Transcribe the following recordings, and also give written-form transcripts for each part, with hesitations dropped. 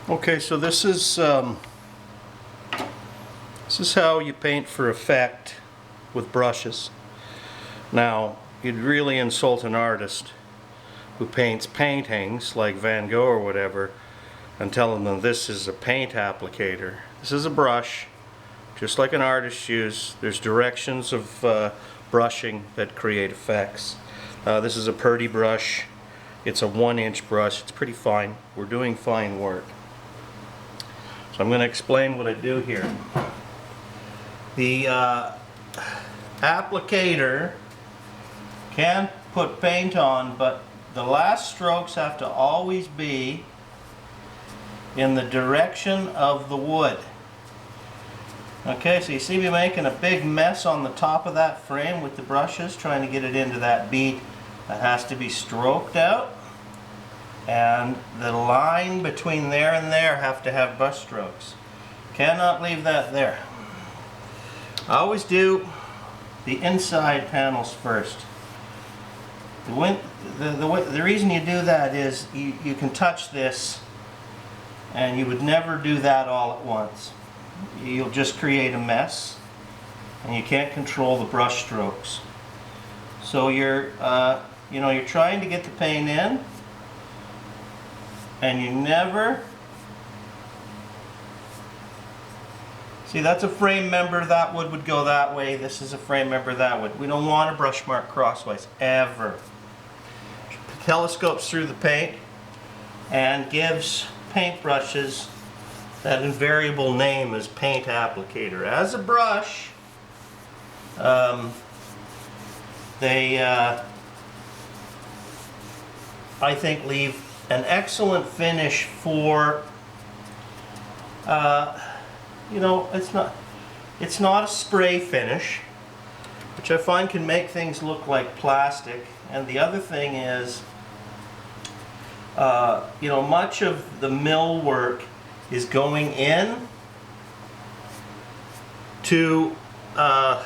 Okay, so this is how you paint for effect with brushes. Now, you'd really insult an artist who paints paintings like Van Gogh or whatever and tell them this is a paint applicator. This is a brush, just like an artist uses. There's directions of brushing that create effects. This is a Purdy brush. It's a 1-inch brush. It's pretty fine. We're doing fine work. So I'm going to explain what I do here. The applicator can put paint on, but the last strokes have to always be in the direction of the wood. Okay, so you see me making a big mess on the top of that frame with the brushes, trying to get it into that bead that has to be stroked out. And the line between there and there have to have brush strokes. Cannot leave that there. I always do the inside panels first. The reason you do that is you can touch this and you would never do that all at once. You'll just create a mess and you can't control the brush strokes. So you're trying to get the paint in, and you never see, that's a frame member. That would go that way. This is a frame member that would. We don't want a brush mark crossways ever. Telescopes through the paint and gives paintbrushes that invariable name as paint applicator. As a brush, they I think leave an excellent finish for it's not a spray finish, which I find can make things look like plastic. And the other thing is much of the mill work is going in to a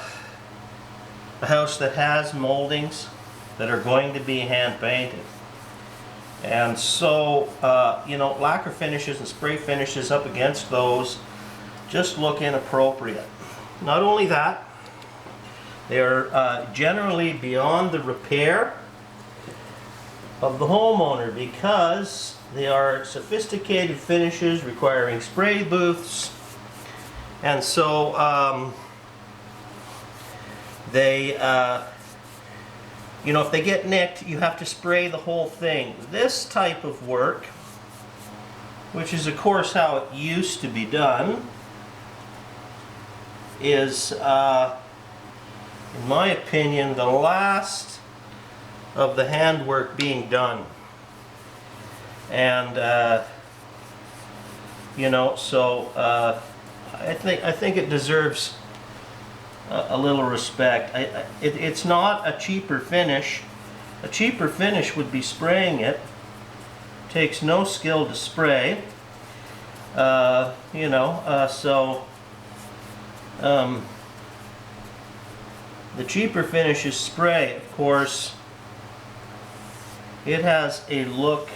house that has moldings that are going to be hand painted. And so, lacquer finishes and spray finishes up against those just look inappropriate. Not only that, they're generally beyond the repair of the homeowner because they are sophisticated finishes requiring spray booths. And so, if they get nicked, you have to spray the whole thing. This type of work, which is of course how it used to be done, is, in my opinion, the last of the handwork being done. And I think it deserves a little respect. It's not a cheaper finish. A cheaper finish would be spraying it. Takes no skill to spray. The cheaper finish is spray. Of course, it has a look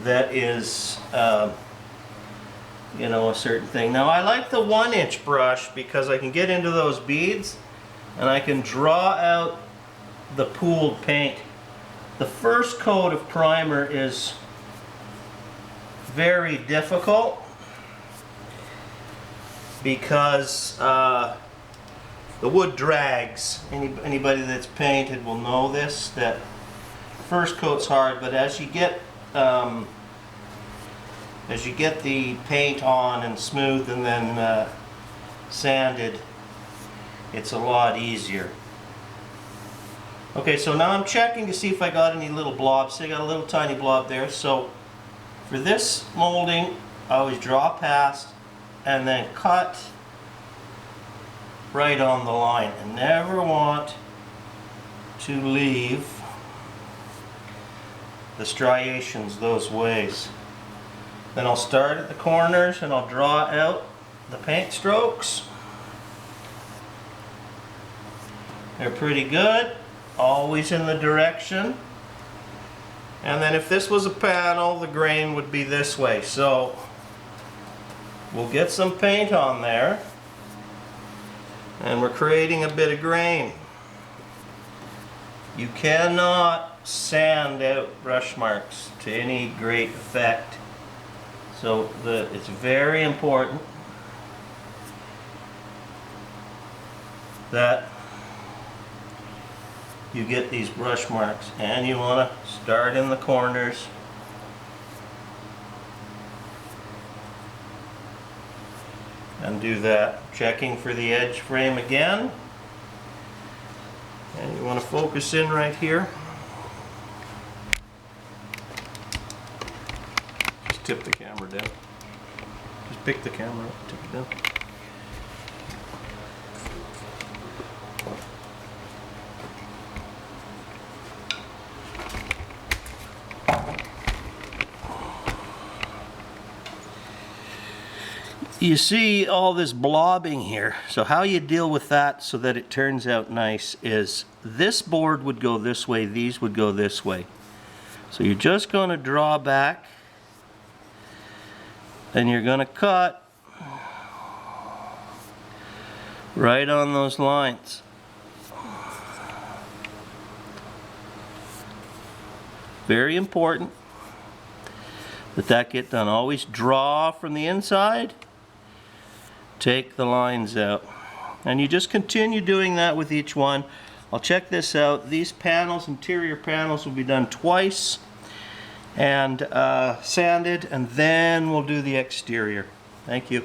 that is a certain thing. Now I like the 1-inch brush because I can get into those beads and I can draw out the pooled paint. The first coat of primer is very difficult because the wood drags. Anybody that's painted will know this, that first coat's hard, but as you get the paint on and smooth and then sanded, it's a lot easier. Okay, so now I'm checking to see if I got any little blobs. See, I got a little tiny blob there. So for this molding, I always draw past and then cut right on the line. I never want to leave the striations those ways. Then I'll start at the corners and I'll draw out the paint strokes. They're pretty good, always in the direction And then if this was a panel, the grain would be this way. So we'll get some paint on there, and we're creating a bit of grain. You cannot sand out brush marks to any great effect. So it's very important that you get these brush marks, and you want to start in the corners. And do that, checking for the edge frame again. And you want to focus in right here. Just tip the camera down. Just pick the camera up, tip it down. You see all this blobbing here. So how you deal with that so that it turns out nice is this board would go this way, these would go this way. So you're just going to draw back and you're going to cut right on those lines. Very important that get done. Always draw from the inside. Take the lines out, and you just continue doing that with each one. I'll check this out. These panels, interior panels, will be done twice and sanded, and then we'll do the exterior. Thank you.